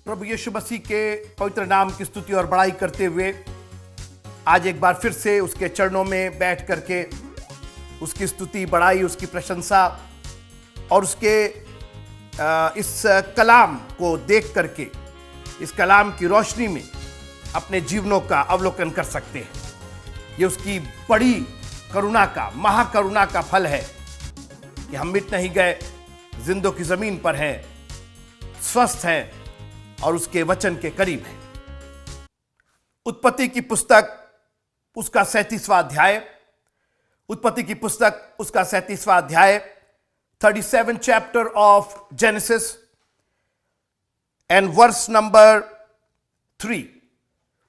प्रभु यीशु मसीह के पवित्र नाम की स्तुति और बड़ाई करते हुए आज एक बार फिर से उसके चरणों में बैठ करके उसकी स्तुति, बड़ाई, उसकी प्रशंसा और उसके इस कलाम को देख करके, इस कलाम की रोशनी में अपने जीवनों का अवलोकन कर सकते हैं। ये उसकी बड़ी करुणा का, महाकरुणा का फल है कि हम मिट नहीं गए, जिंदों की जमीन पर हैं, स्वस्थ हैं और उसके वचन के करीब हैं। उत्पत्ति की पुस्तक उसका 37वां अध्याय, उत्पत्ति की पुस्तक उसका 37वां अध्याय, 37 chapter of Genesis and verse number 3।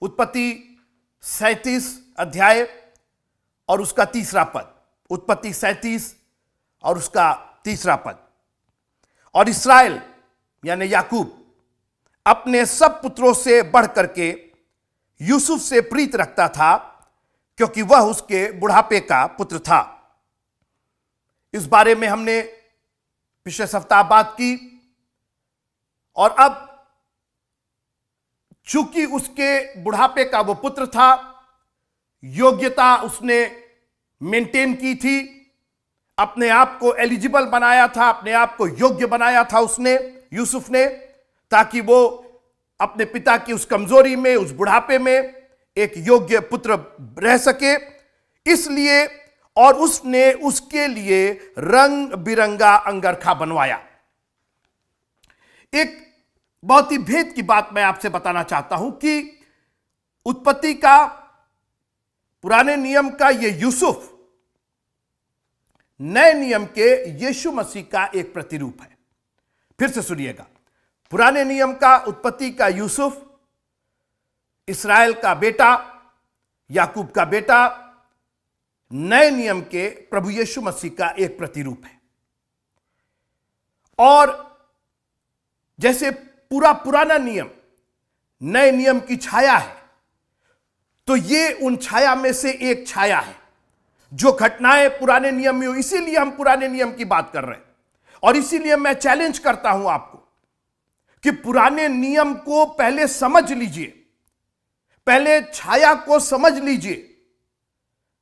उत्पत्ति 37 अध्याय और उसका तीसरा पद। उत्पत्ति 37 और उसका तीसरा पद। और इस्राएल यानी याकूब अपने सब पुत्रों से बढ़ करके यूसुफ से प्रीत रखता था, क्योंकि वह उसके बुढ़ापे का पुत्र था। इस बारे में हमने पिछले सप्ताह बात की। और अब चूंकि उसके बुढ़ापे का वो पुत्र था, योग्यता उसने मेंटेन की थी, अपने आप को एलिजिबल बनाया था, अपने आप को योग्य बनाया था उसने, यूसुफ ने, ताकि वो अपने पिता की उस कमजोरी में, उस बुढ़ापे में एक योग्य पुत्र रह सके। इसलिए और उसने उसके लिए रंग बिरंगा अंगरखा बनवाया। एक बहुत ही भेद की बात मैं आपसे बताना चाहता हूं कि उत्पत्ति का, पुराने नियम का ये यूसुफ नए नियम के यीशु मसीह का एक प्रतिरूप है। फिर से सुनिएगा, पुराने नियम का, उत्पत्ति का यूसुफ इस्राएल का बेटा, याकूब का बेटा, नए नियम के प्रभु यीशु मसीह का एक प्रतिरूप है। और जैसे पूरा पुराना नियम नए नियम की छाया है, तो ये उन छाया में से एक छाया है। जो घटनाएं पुराने नियम में हुई, इसीलिए हम पुराने नियम की बात कर रहे हैं। और इसीलिए मैं चैलेंज करता हूं आपको कि पुराने नियम को पहले समझ लीजिए, पहले छाया को समझ लीजिए,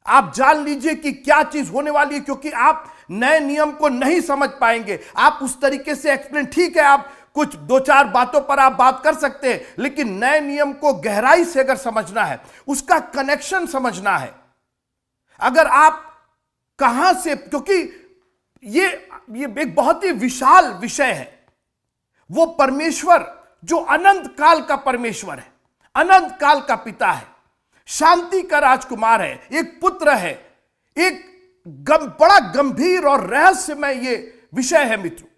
आप जान लीजिए कि क्या चीज होने वाली है, क्योंकि आप नए नियम को नहीं समझ पाएंगे। आप उस तरीके से एक्सप्लेन, ठीक है, आप कुछ दो चार बातों पर आप बात कर सकते हैं, लेकिन नए नियम को गहराई से अगर समझना है, उसका कनेक्शन समझना है, अगर आप कहां से, क्योंकि ये एक बहुत ही विशाल विषय है। वो परमेश्वर जो अनंत काल का परमेश्वर है, अनंत काल का पिता है, शांति का राजकुमार है, एक पुत्र है, एक बड़ा गंभीर और रहस्यमय ये विषय है मित्रों।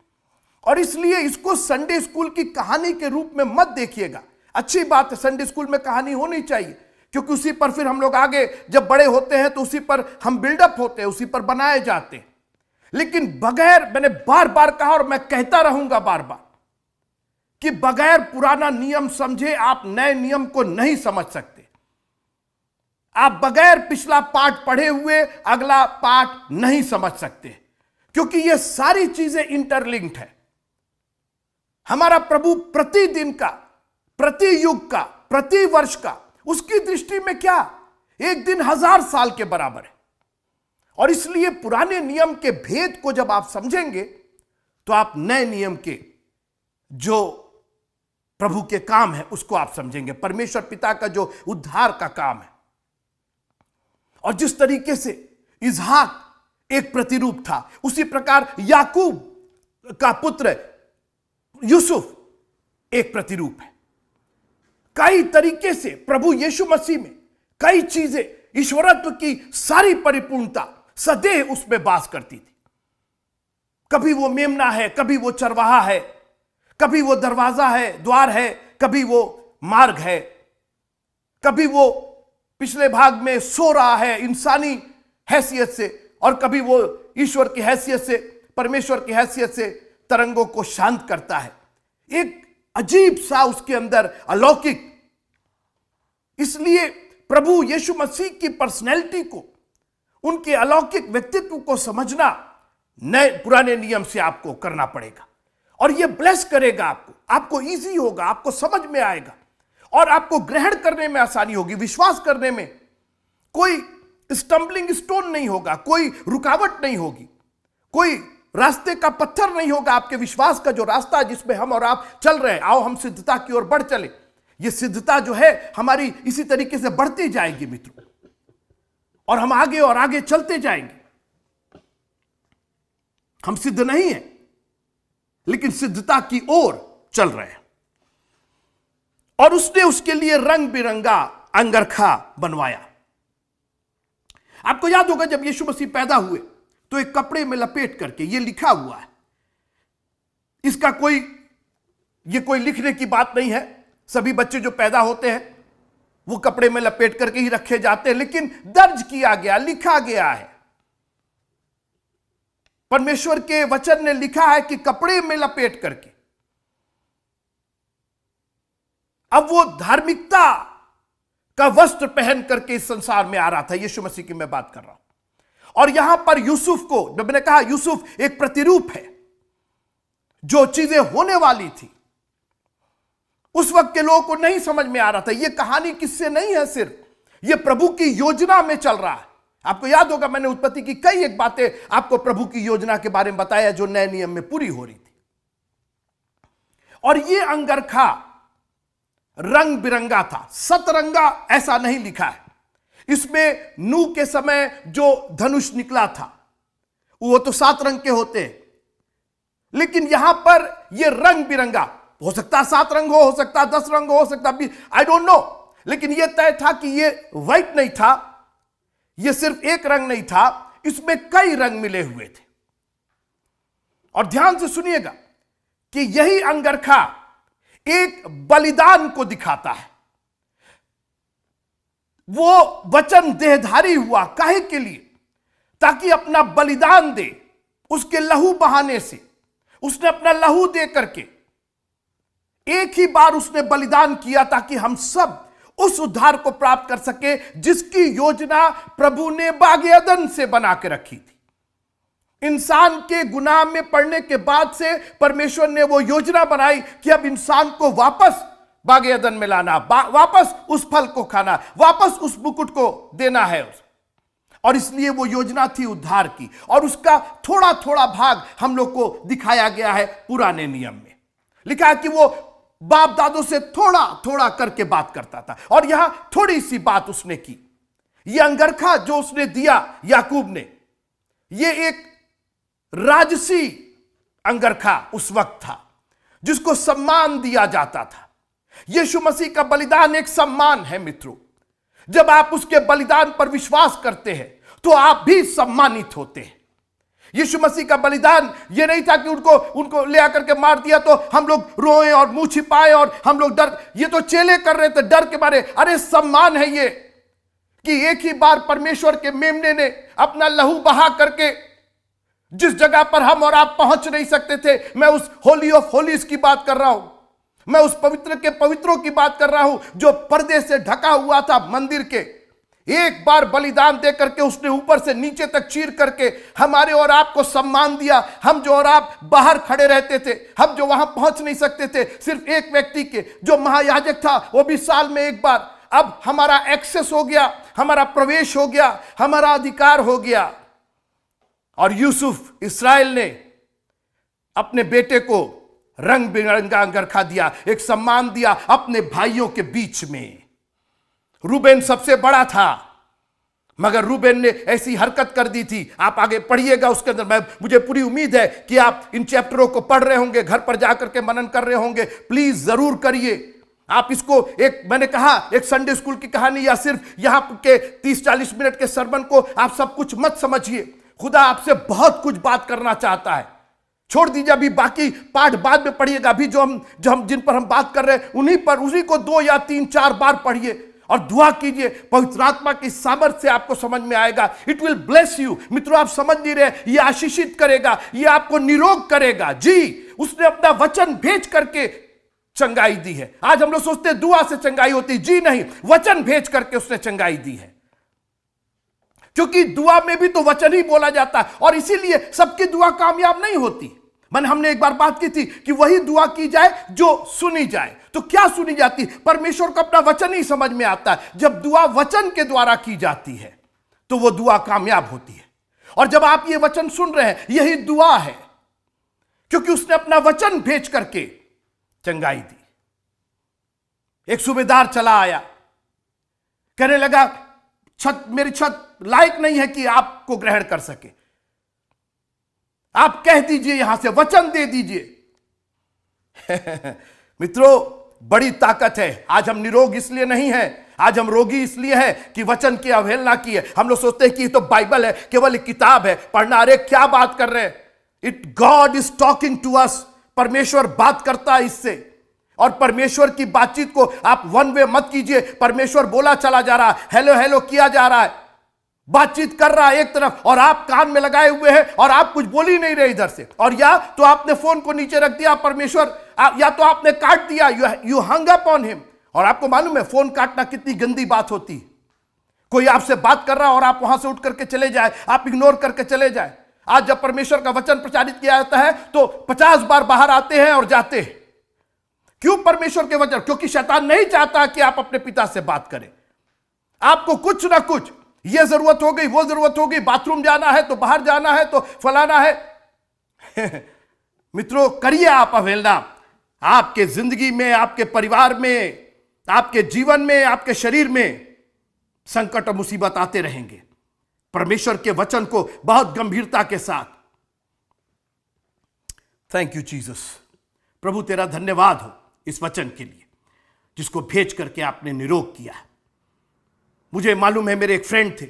और इसलिए इसको संडे स्कूल की कहानी के रूप में मत देखिएगा। अच्छी बात है, संडे स्कूल में कहानी होनी चाहिए, क्योंकि उसी पर फिर हम लोग आगे जब बड़े होते हैं तो उसी पर हम बिल्डअप होते हैं, उसी पर बनाए जाते हैं। लेकिन बगैर, मैंने बार बार कहा और मैं कहता रहूंगा बार बार, कि बगैर पुराना नियम समझे आप नए नियम को नहीं समझ सकते। आप बगैर पिछला पाठ पढ़े हुए अगला पाठ नहीं समझ सकते, क्योंकि ये सारी चीजें इंटरलिंक्ड है। हमारा प्रभु प्रतिदिन का, प्रति युग का, प्रति वर्ष का, उसकी दृष्टि में क्या, एक दिन 1000 साल के बराबर है। और इसलिए पुराने नियम के भेद को जब आप समझेंगे तो आप नए नियम के जो प्रभु के काम है उसको आप समझेंगे, परमेश्वर पिता का जो उद्धार का काम है। और जिस तरीके से इसहाक एक प्रतिरूप था, उसी प्रकार याकूब का पुत्र यूसुफ एक प्रतिरूप है। कई तरीके से प्रभु यीशु मसीह में कई चीजें, ईश्वरत्व की सारी परिपूर्णता सदैव उसमें वास करती थी। कभी वो मेमना है, कभी वो चरवाहा है, कभी वो दरवाजा है, द्वार है, कभी वो मार्ग है, कभी वो पिछले भाग में सो रहा है इंसानी हैसियत से, और कभी वो ईश्वर की हैसियत से, परमेश्वर की हैसियत से तरंगों को शांत करता है। एक अजीब सा उसके अंदर अलौकिक। इसलिए प्रभु यीशु मसीह की पर्सनैलिटी को, उनके अलौकिक व्यक्तित्व को समझना नए पुराने नियम से आपको करना पड़ेगा। और ये ब्लेस करेगा आपको, आपको इजी होगा, आपको समझ में आएगा और आपको ग्रहण करने में आसानी होगी। विश्वास करने में कोई स्टम्बलिंग स्टोन नहीं होगा, कोई रुकावट नहीं होगी, कोई रास्ते का पत्थर नहीं होगा। आपके विश्वास का जो रास्ता है जिसमें हम और आप चल रहे हैं, आओ हम सिद्धता की ओर बढ़ चले। यह सिद्धता जो है हमारी इसी तरीके से बढ़ती जाएगी मित्रों, और हम आगे और आगे चलते जाएंगे। हम सिद्ध नहीं हैं, लेकिन सिद्धता की ओर चल रहे हैं। और उसने उसके लिए रंग बिरंगा अंगरखा बनवाया। आपको याद होगा जब यीशु मसीह पैदा हुए तो एक कपड़े में लपेट करके, यह लिखा हुआ है, इसका यह कोई लिखने की बात नहीं है। सभी बच्चे जो पैदा होते हैं वो कपड़े में लपेट करके ही रखे जाते हैं, लेकिन दर्ज किया गया, लिखा गया है। परमेश्वर के वचन ने लिखा है कि कपड़े में लपेट करके। अब वो धार्मिकता का वस्त्र पहन करके इस संसार में आ रहा था। यीशु मसीह की मैं बात कर रहा हूं। और यहां पर यूसुफ को, जब मैंने कहा यूसुफ एक प्रतिरूप है, जो चीजें होने वाली थी उस वक्त के लोगों को नहीं समझ में आ रहा था। यह कहानी किससे नहीं है, सिर्फ यह प्रभु की योजना में चल रहा है। आपको याद होगा मैंने उत्पत्ति की कई एक बातें आपको प्रभु की योजना के बारे में बताया जो नए नियम में पूरी हो रही थी। और यह अंगरखा रंग बिरंगा था, सतरंगा ऐसा नहीं लिखा है। इसमें नूह के समय जो धनुष निकला था वो तो 7 रंग के होते हैं, लेकिन यहां पर यह रंग बिरंगा, हो सकता 7 रंग हो सकता 10 रंग हो सकता भी, आई डोंट नो, लेकिन यह तय था कि यह व्हाइट नहीं था, यह सिर्फ एक रंग नहीं था, इसमें कई रंग मिले हुए थे। और ध्यान से सुनिएगा कि यही अंगरखा एक बलिदान को दिखाता है। वो वचन देहधारी हुआ, काहे के लिए? ताकि अपना बलिदान दे, उसके लहू बहाने से। उसने अपना लहू दे करके एक ही बार उसने बलिदान किया ताकि हम सब उस उद्धार को प्राप्त कर सके जिसकी योजना प्रभु ने बागे अदन से बना के रखी थी। इंसान के गुनाह में पड़ने के बाद से परमेश्वर ने वो योजना बनाई कि अब इंसान को वापस बागे अदन में लाना, वापस उस फल को खाना, वापस उस मुकुट को देना है। और इसलिए वो योजना थी उद्धार की, और उसका थोड़ा थोड़ा भाग हम लोग को दिखाया गया है पुराने नियम में। लिखा है कि वो बाप दादों से थोड़ा थोड़ा करके बात करता था, और यहां थोड़ी सी बात उसने की। यह अंगरखा जो उसने दिया याकूब ने, यह एक राजसी अंगरखा उस वक्त था जिसको सम्मान दिया जाता था। यीशु मसीह का बलिदान एक सम्मान है मित्रों। जब आप उसके बलिदान पर विश्वास करते हैं तो आप भी सम्मानित होते हैं। यीशु मसीह का बलिदान यह नहीं था कि उनको ले आकर के मार दिया तो हम लोग रोए और मुंह छिपाए और हम लोग डर, ये तो चेले कर रहे थे डर के मारे। अरे सम्मान है ये कि एक ही बार परमेश्वर के मेमने ने अपना लहू बहा करके जिस जगह पर हम और आप पहुंच नहीं सकते थे, मैं उस होली ऑफ होलीज की बात कर रहा हूं, मैं उस पवित्र के पवित्रों की बात कर रहा हूं जो पर्दे से ढका हुआ था मंदिर के। एक बार बलिदान दे करके उसने ऊपर से नीचे तक चीर करके हमारे और आपको सम्मान दिया। हम जो और आप बाहर खड़े रहते थे, हम जो वहां पहुंच नहीं सकते थे, सिर्फ एक व्यक्ति के जो महायाजक था वो भी साल में एक बार, अब हमारा एक्सेस हो गया, हमारा प्रवेश हो गया, हमारा अधिकार हो गया। और यूसुफ इस्राएल ने अपने बेटे को रंग बिरंगा अंगरखा दिया, एक सम्मान दिया अपने भाइयों के बीच में। रूबेन सबसे बड़ा था, मगर रूबेन ने ऐसी हरकत कर दी थी। आप आगे पढ़िएगा उसके अंदर, मुझे पूरी उम्मीद है कि आप इन चैप्टरों को पढ़ रहे होंगे, घर पर जाकर के मनन कर रहे होंगे। प्लीज जरूर करिए। आप इसको एक, मैंने कहा, एक संडे स्कूल की कहानी या सिर्फ यहां के 30-40 मिनट के सरमन को आप सब कुछ मत समझिए। खुदा आपसे बहुत कुछ बात करना चाहता है। छोड़ दीजिए, अभी बाकी पाठ बाद में पढ़िएगा। अभी जो हम जिन पर हम बात कर रहे हैं उन्हीं पर, उसी को 2 या 3-4 बार पढ़िए और दुआ कीजिए। पवित्र आत्मा की सामर्थ्य से आपको समझ में आएगा। It will bless you. मित्रों, आप समझ नहीं रहे, ये आशीषित करेगा, ये आपको निरोग करेगा। जी, उसने अपना वचन भेज करके चंगाई दी है। आज हम लोग सोचते हैं दुआ से चंगाई होती, जी नहीं, वचन भेज करके उसने चंगाई दी है। क्योंकि दुआ में भी तो वचन ही बोला जाता है, और इसीलिए सबकी दुआ कामयाब नहीं होती। हमने एक बार बात की थी कि वही दुआ की जाए जो सुनी जाए। तो क्या सुनी जाती? परमेश्वर को अपना वचन ही समझ में आता है। जब दुआ वचन के द्वारा की जाती है तो वो दुआ कामयाब होती है। और जब आप ये वचन सुन रहे हैं, यही दुआ है, क्योंकि उसने अपना वचन भेज करके चंगाई दी। एक सूबेदार चला आया, कहने लगा मेरी छत लायक नहीं है कि आपको ग्रहण कर सके, आप कह दीजिए, यहां से वचन दे दीजिए। मित्रों, बड़ी ताकत है। आज हम निरोग इसलिए नहीं है, आज हम रोगी इसलिए है कि वचन की अवहेलना की है। हम लोग सोचते हैं कि ये तो बाइबल है, केवल एक किताब है पढ़ना। अरे क्या बात कर रहे हैं? It God is talking to us. परमेश्वर बात करता है इससे। और परमेश्वर की बातचीत को आप वन वे मत कीजिए। परमेश्वर बोला चला जा रहा है, हेलो हेलो किया जा रहा है, बातचीत कर रहा है एक तरफ, और आप कान में लगाए हुए हैं और आप कुछ बोल ही नहीं रहे इधर से। और या तो आपने फोन को नीचे रख दिया, परमेश्वर, या तो आपने काट दिया, you hung up on him. और आपको मालूम है फोन काटना कितनी गंदी बात होती है। कोई आपसे बात कर रहा है और आप वहां से उठ करके चले जाए, आप इग्नोर करके चले जाए। आज जब परमेश्वर का वचन प्रचारित किया जाता है तो 50 बार बाहर आते हैं और जाते हैं। क्यों? परमेश्वर के वचन। क्योंकि शैतान नहीं चाहता कि आप अपने पिता से बात करें। आपको कुछ ना कुछ, ये जरूरत हो गई, वो जरूरत हो गई, बाथरूम जाना है तो बाहर जाना है तो फलाना है। मित्रों, करिए आप अवहेलना। आपके जिंदगी में, आपके परिवार में, आपके जीवन में, आपके शरीर में संकट और मुसीबत आते रहेंगे। परमेश्वर के वचन को बहुत गंभीरता के साथ। Thank you Jesus. प्रभु तेरा धन्यवाद हो इस वचन के लिए जिसको भेज करके आपने निरोग किया। मुझे मालूम है, मेरे एक फ्रेंड थे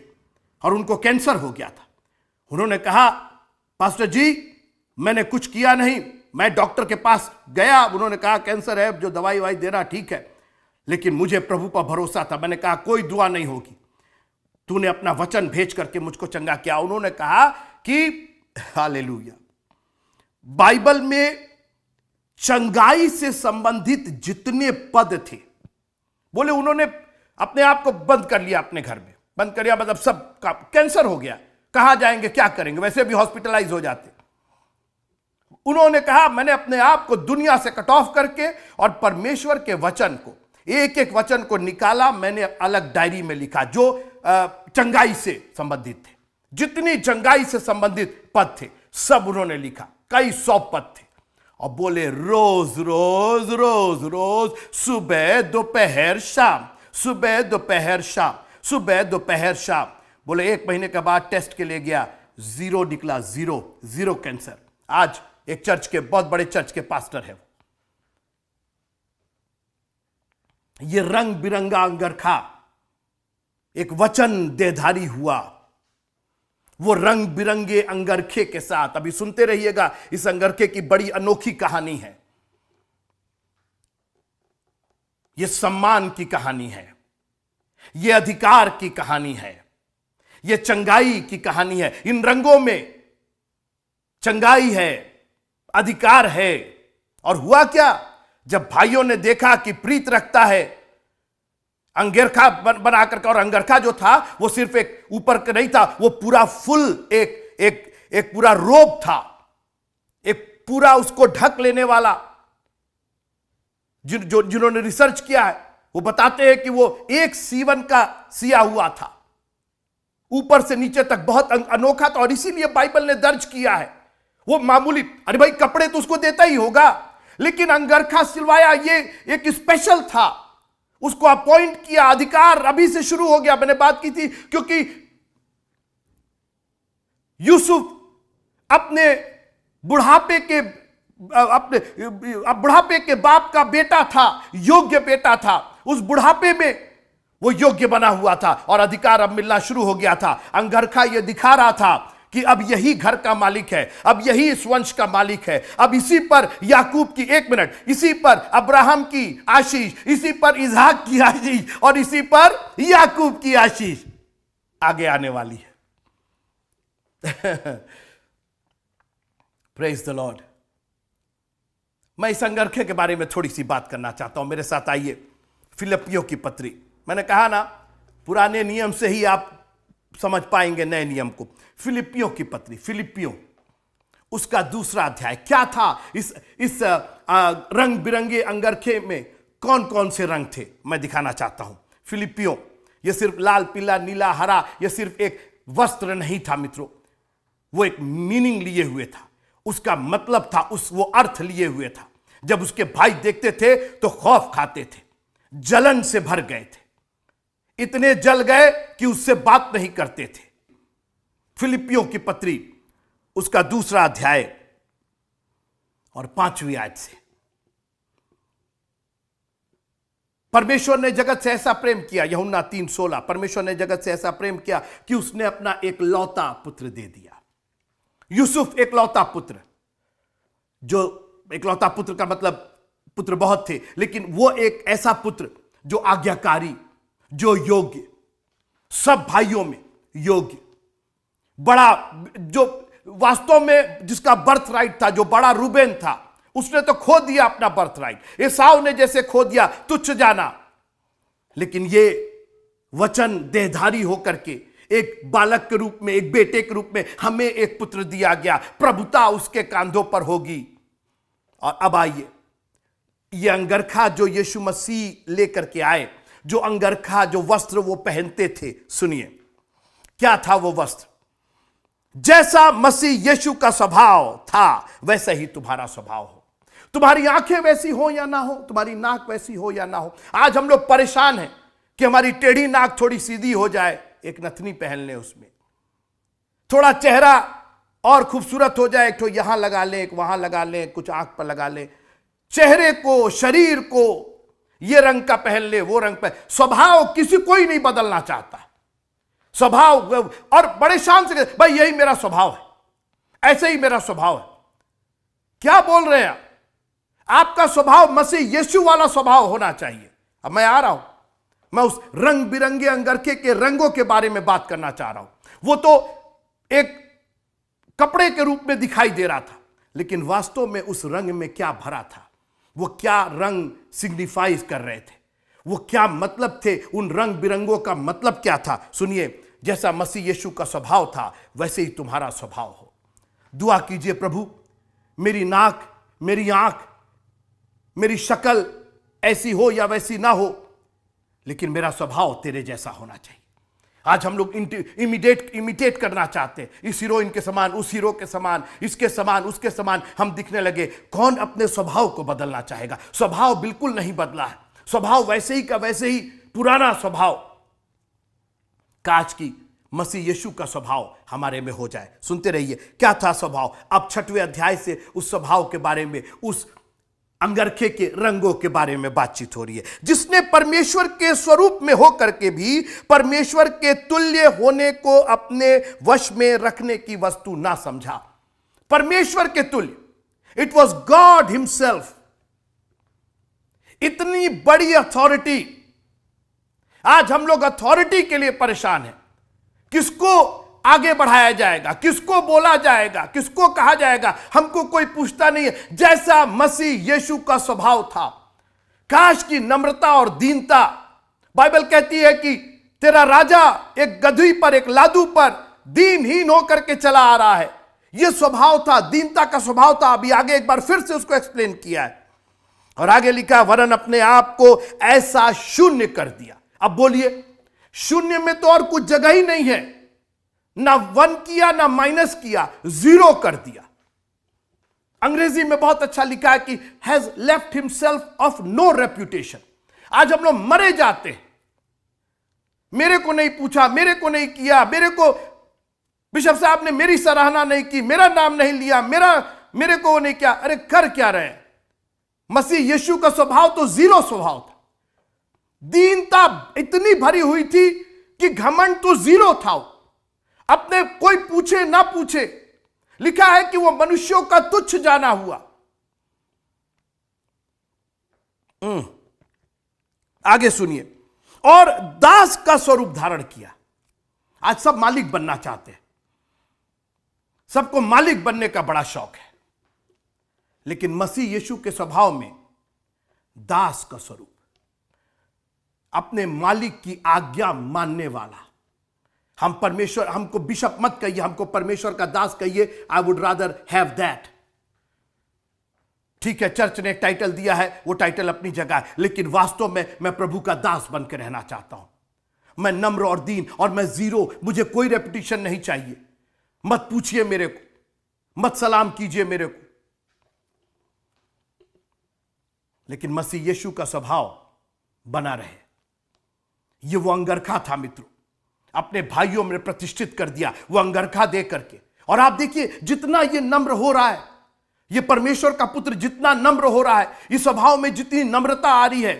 और उनको कैंसर हो गया था। उन्होंने कहा, पास्टर जी मैंने कुछ किया नहीं, मैं डॉक्टर के पास गया, उन्होंने कहा कैंसर है, जो दवाई वाई देना ठीक है, लेकिन मुझे प्रभु पर भरोसा था। मैंने कहा कोई दुआ नहीं होगी, तूने अपना वचन भेज करके मुझको चंगा किया। उन्होंने कहा कि हालेलुया, बाइबल में चंगाई से संबंधित जितने पद थे, बोले उन्होंने अपने आप को बंद कर लिया, अपने घर में बंद कर लिया, मतलब सब का कैंसर हो गया, कहां जाएंगे, क्या करेंगे, वैसे भी हॉस्पिटलाइज हो जाते। उन्होंने कहा मैंने अपने आप को दुनिया से कट ऑफ करके और परमेश्वर के वचन को, एक एक वचन को निकाला, मैंने अलग डायरी में लिखा जो चंगाई से संबंधित थे। जितनी चंगाई से संबंधित पद थे सब उन्होंने लिखा, कई 100 पद थे। और बोले रोज रोज रोज रोज, सुबह दोपहर शाम, सुबह दोपहर शाम, सुबह दोपहर शाम। बोले 1 महीने के बाद टेस्ट के लिए गया, 0 निकला, 0 कैंसर। आज एक चर्च के, बहुत बड़े चर्च के पास्टर है। ये रंग बिरंगा अंगरखा एक वचन देधारी हुआ, वो रंग बिरंगे अंगरखे के साथ। अभी सुनते रहिएगा, इस अंगरखे की बड़ी अनोखी कहानी है। ये सम्मान की कहानी है, ये अधिकार की कहानी है, ये चंगाई की कहानी है। इन रंगों में चंगाई है, अधिकार है। और हुआ क्या? जब भाइयों ने देखा कि प्रीत रखता है अंगरखा बना करके, और अंगरखा जो था वो सिर्फ एक ऊपर का नहीं था, वो पूरा फुल एक पूरा रोब था, एक पूरा उसको ढक लेने वाला। जिन्होंने रिसर्च किया है वो बताते हैं कि वो एक सीवन का सिया हुआ था, ऊपर से नीचे तक बहुत अनोखा था। और इसीलिए बाइबल ने दर्ज किया है। वो मामूली, अरे भाई कपड़े तो उसको देता ही होगा, लेकिन अंगरखा सिलवाया, ये एक स्पेशल था, उसको अपॉइंट किया। अधिकार अभी से शुरू हो गया। मैंने बात की थी, क्योंकि यूसुफ अपने बुढ़ापे के बाप का बेटा था, योग्य बेटा था। उस बुढ़ापे में वो योग्य बना हुआ था और अधिकार अब मिलना शुरू हो गया था। अंगरखा ये दिखा रहा था कि अब यही घर का मालिक है, अब यही इस वंश का मालिक है। अब इसी पर याकूब की, 1 मिनट, इसी पर अब्राहम की आशीष, इसी पर इजहाक की आशीष और इसी पर याकूब की आशीष आगे आने वाली है। Praise the Lord. मैं इस अंगरखे के बारे में थोड़ी सी बात करना चाहता हूं। मेरे साथ आइए, फिलिपियों की पत्री। मैंने कहा ना, पुराने नियम से ही आप समझ पाएंगे नए नियम को। फिलिपियों की पत्री, फिलिपियों, उसका दूसरा अध्याय क्या था। इस रंग बिरंगे अंगरखे में कौन कौन से रंग थे मैं दिखाना चाहता हूं। फिलिपियों, यह सिर्फ लाल पीला नीला हरा, यह सिर्फ एक वस्त्र नहीं था मित्रों, वो एक मीनिंग लिए हुए था, उसका मतलब था, वो अर्थ लिए हुए था। जब उसके भाई देखते थे तो खौफ खाते थे, जलन से भर गए थे, इतने जल गए कि उससे बात नहीं करते थे। फिलिपियों की पत्री उसका दूसरा अध्याय और 5वीं आयत से, परमेश्वर ने जगत से ऐसा प्रेम किया, यूहन्ना 3:16, परमेश्वर ने जगत से ऐसा प्रेम किया कि उसने अपना एक लौता पुत्र दे दिया। यूसुफ एक लौता पुत्र, जो एक लौता पुत्र का मतलब पुत्र बहुत थे, लेकिन वो एक ऐसा पुत्र जो आज्ञाकारी, जो योग्य, सब भाइयों में योग्य, बड़ा, जो वास्तव में जिसका बर्थ राइट था, जो बड़ा रूबेन था, उसने तो खो दिया अपना बर्थ राइट। एसाव ने जैसे खो दिया, तुच्छ जाना, लेकिन ये वचन देहधारी होकर के एक बालक के रूप में, एक बेटे के रूप में हमें एक पुत्र दिया गया, प्रभुता उसके कांधों पर होगी। और अब आइए, ये अंगरखा जो यीशु मसीह लेकर के आए, जो अंगरखा, जो वस्त्र वो पहनते थे, सुनिए क्या था वो वस्त्र। जैसा मसीह यीशु का स्वभाव था वैसा ही तुम्हारा स्वभाव हो। तुम्हारी आंखें वैसी हो या ना हो, तुम्हारी नाक वैसी हो या ना हो। आज हम लोग परेशान हैं कि हमारी टेढ़ी नाक थोड़ी सीधी हो जाए, एक नथनी पहन ले, उसमें थोड़ा चेहरा और खूबसूरत हो जाए, एक तो यहां लगा ले, एक वहां लगा ले, कुछ आंख पर लगा ले, चेहरे को, शरीर को ये रंग का पहन ले, वो रंग पर। स्वभाव किसी कोई नहीं बदलना चाहता, स्वभाव, और बड़े शान से भाई यही मेरा स्वभाव है, ऐसे ही मेरा स्वभाव है। क्या बोल रहे हैं आप? आपका स्वभाव मसीह यीशु वाला स्वभाव होना चाहिए। अब मैं आ रहा हूं, मैं उस रंग बिरंगे अंगरखे के रंगों के बारे में बात करना चाह रहा हूं। वो तो एक कपड़े के रूप में दिखाई दे रहा था, लेकिन वास्तव में उस रंग में क्या भरा था, वो क्या रंग सिग्निफाइज कर रहे थे, वो क्या मतलब थे, उन रंग बिरंगों का मतलब क्या था। सुनिए, जैसा मसीह यीशु का स्वभाव था वैसे ही तुम्हारा स्वभाव हो। दुआ कीजिए, प्रभु मेरी नाक, मेरी आंख, मेरी शक्ल ऐसी हो या वैसी ना हो, लेकिन मेरा स्वभाव तेरे जैसा होना चाहिए। आज हम लोग इमिटेट करना चाहते हैं, इस हीरोइन के समान, उस हीरो के समान, इसके समान, उसके समान हम दिखने लगे। कौन अपने स्वभाव को बदलना चाहेगा? स्वभाव बिल्कुल नहीं बदला है, स्वभाव वैसे ही का वैसे ही, पुराना स्वभाव। काश की मसीह यीशु का स्वभाव हमारे में हो जाए। सुनते रहिए, क्या था स्वभाव। अब 6वें अध्याय से उस स्वभाव के बारे में, उस अंगरखे के रंगों के बारे में बातचीत हो रही है। जिसने परमेश्वर के स्वरूप में होकर के भी परमेश्वर के तुल्य होने को अपने वश में रखने की वस्तु ना समझा। परमेश्वर के तुल्य, इट वॉज गॉड हिमसेल्फ। इतनी बड़ी अथॉरिटी, आज हम लोग अथॉरिटी के लिए परेशान हैं। किसको आगे बढ़ाया जाएगा, किसको बोला जाएगा, किसको कहा जाएगा, हमको कोई पूछता नहीं है। जैसा मसीह यीशु का स्वभाव था, काश की नम्रता और दीनता। बाइबल कहती है कि तेरा राजा एक गधी पर, एक लादू पर दीनहीन होकर के चला आ रहा है। यह स्वभाव था, दीनता का स्वभाव था। अभी आगे एक बार फिर से उसको एक्सप्लेन किया है, और आगे लिखा, वरन अपने आप को ऐसा शून्य कर दिया। अब बोलिए, शून्य में तो और कुछ जगह ही नहीं है, ना 1 किया ना माइनस किया, 0 कर दिया। अंग्रेजी में बहुत अच्छा लिखा है कि has left himself of no reputation. आज हम लोग मरे जाते हैं, मेरे को नहीं पूछा, मेरे को नहीं किया, मेरे को बिशप साहब ने मेरी सराहना नहीं की, मेरा नाम नहीं लिया, मेरे को नहीं किया। अरे कर क्या रहे हैं? मसीह यीशु का स्वभाव तो 0 स्वभाव था। दीनता इतनी भरी हुई थी कि घमंड तो 0 था। अपने कोई पूछे ना पूछे, लिखा है कि वो मनुष्यों का तुच्छ जाना हुआ। आगे सुनिए, और दास का स्वरूप धारण किया। आज सब मालिक बनना चाहते हैं, सबको मालिक बनने का बड़ा शौक है, लेकिन मसीह यीशु के स्वभाव में दास का स्वरूप, अपने मालिक की आज्ञा मानने वाला, हम परमेश्वर, हमको बिशप मत कहिए, हमको परमेश्वर का दास कहिए। I would rather have that. ठीक है, चर्च ने एक टाइटल दिया है, वो टाइटल अपनी जगह है, लेकिन वास्तव में मैं प्रभु का दास बनकर रहना चाहता हूं। मैं नम्र और दीन, और मैं जीरो, मुझे कोई रेपुटेशन नहीं चाहिए। मत पूछिए मेरे को, मत सलाम कीजिए मेरे को, लेकिन मसीह यीशु का स्वभाव बना रहे। ये वो अंगरखा था मित्रों, अपने भाइयों में प्रतिष्ठित कर दिया वो अंगरखा दे करके। और आप देखिए, जितना ये नम्र हो रहा है, ये परमेश्वर का पुत्र जितना नम्र हो रहा है, इस स्वभाव में जितनी नम्रता आ रही है,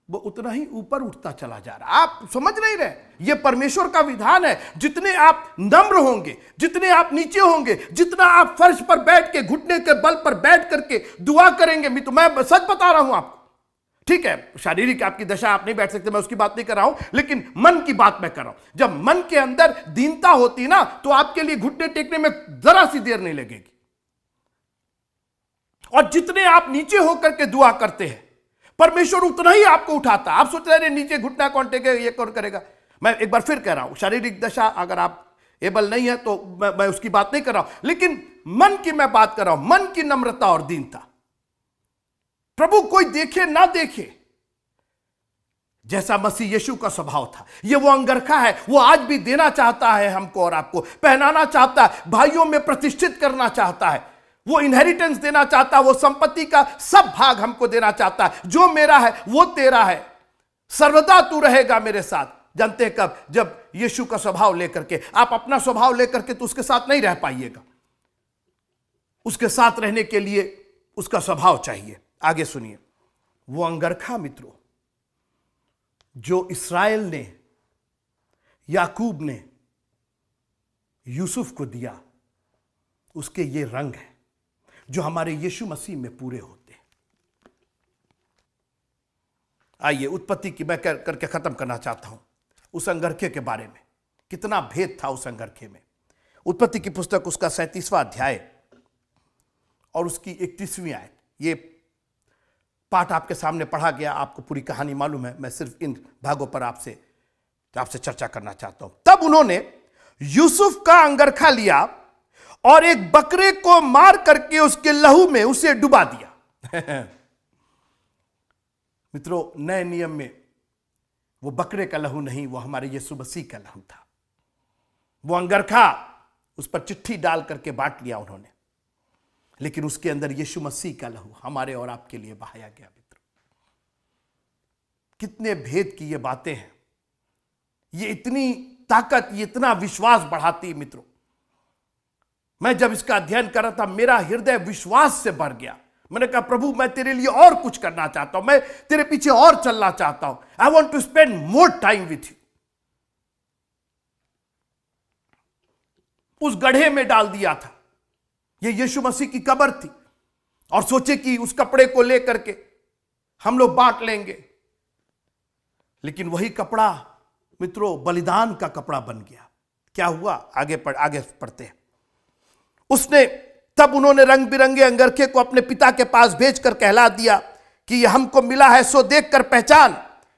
वो उतना ही ऊपर उठता चला जा रहा है। आप समझ नहीं रहे, ये परमेश्वर का विधान है। जितने आप नम्र होंगे, जितने आप नीचे होंगे, जितना आप फर्श पर बैठ के, घुटने के बल पर बैठ करके दुआ करेंगे, मैं सच बता रहा हूं आपको। ठीक है, शारीरिक आपकी दशा आप नहीं बैठ सकते, मैं उसकी बात नहीं कर रहा हूं, लेकिन मन की बात मैं कर रहा हूं। जब मन के अंदर दीनता होती ना, तो आपके लिए घुटने टेकने में जरा सी देर नहीं लगेगी। और जितने आप नीचे होकर के दुआ करते हैं, परमेश्वर उतना ही आपको उठाता। आप सोच रहे हैं नीचे घुटना कौन टेकेगा, ये कौन करेगा। मैं एक बार फिर कह रहा हूं, शारीरिक दशा अगर आप एबल नहीं है तो मैं उसकी बात नहीं कर रहा हूं, लेकिन मन की मैं बात कर रहा हूं, मन की नम्रता और दीनता। प्रभु कोई देखे ना देखे, जैसा मसीह यीशु का स्वभाव था, ये वो अंगरखा है। वो आज भी देना चाहता है हमको और आपको, पहनाना चाहता है, भाइयों में प्रतिष्ठित करना चाहता है, वो इनहेरिटेंस देना चाहता है, वो संपत्ति का सब भाग हमको देना चाहता है। जो मेरा है वो तेरा है, सर्वदा तू रहेगा मेरे साथ। जानते हैं कब? जब यीशु का स्वभाव लेकर के, आप अपना स्वभाव लेकर के तो उसके साथ नहीं रह पाइएगा। उसके साथ रहने के लिए उसका स्वभाव चाहिए। आगे सुनिए, वो अंगरखा मित्रों जो इस्राएल ने, याकूब ने यूसुफ को दिया, उसके ये रंग है जो हमारे यीशु मसीह में पूरे होते हैं। आइए, उत्पत्ति की मैं करके खत्म करना चाहता हूं उस अंगरखे के बारे में। कितना भेद था उस अंगरखे में। उत्पत्ति की पुस्तक उसका 37वां अध्याय और उसकी 31वीं आयत, ये पाठ आपके सामने पढ़ा गया, आपको पूरी कहानी मालूम है। मैं सिर्फ इन भागों पर आपसे चर्चा करना चाहता हूं। तब उन्होंने यूसुफ का अंगरखा लिया और एक बकरे को मार करके उसके लहू में उसे डुबा दिया। मित्रों, नए नियम में वो बकरे का लहू नहीं, वो हमारे यीशु मसीह का लहू था। वो अंगरखा, उस पर चिट्ठी डाल करके बांट लिया उन्होंने, लेकिन उसके अंदर यीशु मसीह का लहू हमारे और आपके लिए बहाया गया। मित्रों, कितने भेद की ये बातें हैं। ये इतनी ताकत, ये इतना विश्वास बढ़ाती। मित्रों, मैं जब इसका अध्ययन कर रहा था, मेरा हृदय विश्वास से भर गया। मैंने कहा, प्रभु मैं तेरे लिए और कुछ करना चाहता हूं, मैं तेरे पीछे और चलना चाहता हूं। I want to spend more time with you. उस गड्ढे में डाल दिया था। ये यीशु मसीह की कब्र थी, और सोचे कि उस कपड़े को लेकर के हम लोग बांट लेंगे, लेकिन वही कपड़ा मित्रों बलिदान का कपड़ा बन गया। क्या हुआ? आगे पढ़ते हैं। तब उन्होंने रंग बिरंगे अंगरखे को अपने पिता के पास भेजकर कहला दिया कि यह हमको मिला है, सो देखकर पहचान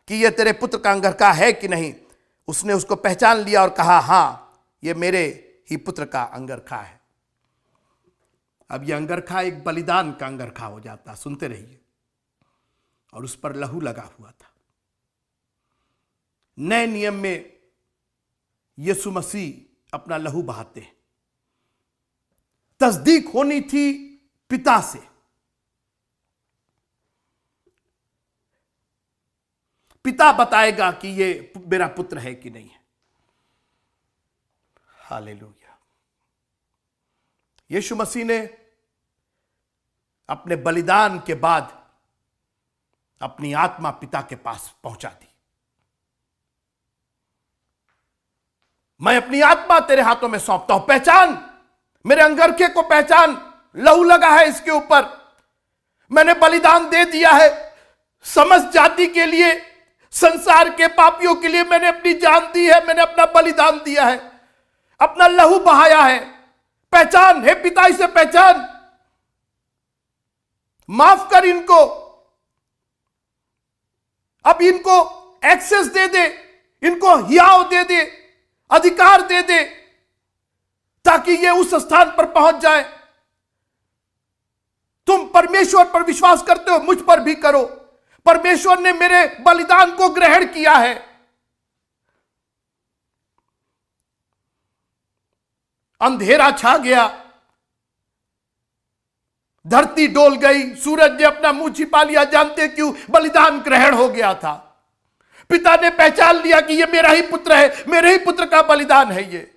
कि यह तेरे पुत्र का अंगरखा है कि नहीं। उसने उसको पहचान लिया और कहा, हां, यह मेरे ही पुत्र का अंगरखा है। अब यह अंगरखा एक बलिदान का अंगरखा हो जाता, सुनते रहिए, और उस पर लहू लगा हुआ था। नए नियम में यीशु मसीह अपना लहू बहाते हैं। तस्दीक होनी थी पिता से। पिता बताएगा कि ये मेरा पुत्र है कि नहीं है। हालेलुया। यीशु मसीह ने अपने बलिदान के बाद अपनी आत्मा पिता के पास पहुंचा दी। मैं अपनी आत्मा तेरे हाथों में सौंपता हूं, पहचान, मेरे अंगरखे को पहचान, लहू लगा है इसके ऊपर, मैंने बलिदान दे दिया है समस्त जाति के लिए, संसार के पापियों के लिए मैंने अपनी जान दी है, मैंने अपना बलिदान दिया है, अपना लहू बहाया है। पहचान, हे पिता इसे पहचान, माफ कर इनको, अब इनको एक्सेस दे दे, इनको हियाव दे दे, अधिकार दे दे ताकि ये उस स्थान पर पहुंच जाए। तुम परमेश्वर पर विश्वास करते हो, मुझ पर भी करो। परमेश्वर ने मेरे बलिदान को ग्रहण किया है। अंधेरा छा गया, धरती डोल गई, सूरज ने अपना मुंह छिपा लिया। जानते क्यों? बलिदान ग्रहण हो गया था। पिता ने पहचान लिया कि ये मेरा ही पुत्र है, मेरे ही पुत्र का बलिदान है ये।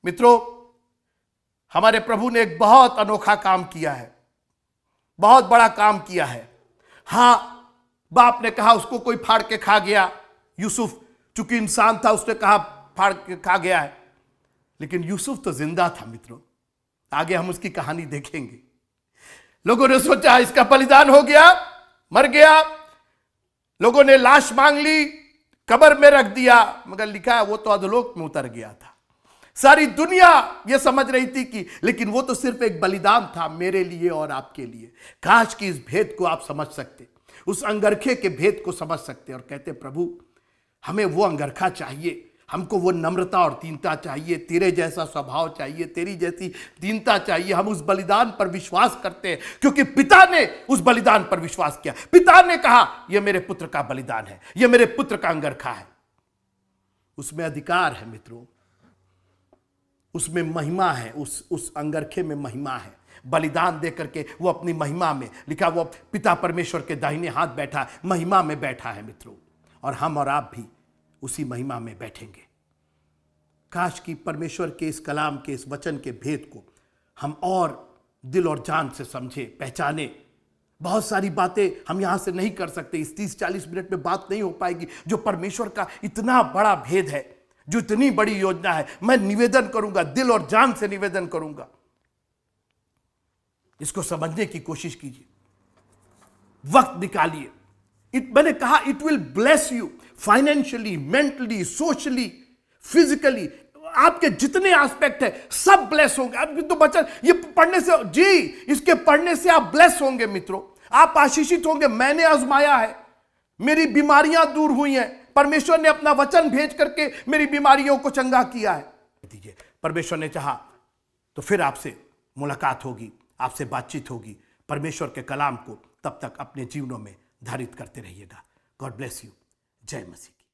मित्रों, हमारे प्रभु ने एक बहुत अनोखा काम किया है, बहुत बड़ा काम किया है। हां, बाप ने कहा उसको कोई फाड़ के खा गया। यूसुफ चूंकि इंसान था, उसने कहा फाड़ के खा गया है, लेकिन यूसुफ तो जिंदा था। मित्रों, आगे हम उसकी कहानी देखेंगे। लोगों ने सोचा इसका बलिदान हो गया, मर गया। लोगों ने लाश मांग ली, कब्र में रख दिया, मगर लिखा है वो तो अधोलोक में उतर गया था। सारी दुनिया यह समझ रही थी कि लेकिन वो तो सिर्फ एक बलिदान था मेरे लिए और आपके लिए। काश कि इस भेद को आप समझ सकते, उस अंगरखे के भेद को समझ सकते और कहते प्रभु हमें वो अंगरखा चाहिए, हमको वो नम्रता और दीनता चाहिए, तेरे जैसा स्वभाव चाहिए, तेरी जैसी दीनता चाहिए। हम उस बलिदान पर विश्वास करते हैं क्योंकि पिता ने उस बलिदान पर विश्वास किया। पिता ने कहा यह मेरे पुत्र का बलिदान है, यह मेरे पुत्र का अंगरखा है। उसमें अधिकार है मित्रों, उसमें महिमा है, उस अंगरखे में महिमा है। बलिदान दे करके वो अपनी महिमा में, लिखा वो पिता परमेश्वर के दाहिने हाथ बैठा, महिमा में बैठा है मित्रों। और हम और आप भी उसी महिमा में बैठेंगे। काश कि परमेश्वर के इस कलाम के, इस वचन के भेद को हम और दिल और जान से समझे, पहचाने। बहुत सारी बातें हम यहां से नहीं कर सकते, इस 30-40 मिनट में बात नहीं हो पाएगी। जो परमेश्वर का इतना बड़ा भेद है, जो इतनी बड़ी योजना है, मैं निवेदन करूंगा, दिल और जान से निवेदन करूंगा, इसको समझने की कोशिश कीजिए, वक्त निकालिए। मैंने कहा it will bless you financially, mentally, socially, physically. आपके जितने एस्पेक्ट है सब ब्लेस होंगे। आप तो बच्चा ये पढ़ने से जी, इसके पढ़ने से आप ब्लेस होंगे मित्रों, आप आशीषित होंगे। मैंने आजमाया है, मेरी बीमारियां दूर हुई हैं। परमेश्वर ने अपना वचन भेज करके मेरी बीमारियों को चंगा किया है। दीजिए, परमेश्वर ने चाहा तो फिर आपसे मुलाकात होगी, आपसे बातचीत होगी। परमेश्वर के कलाम को तब तक अपने जीवनों में धारित करते रहिएगा। God bless you. जय मसीह।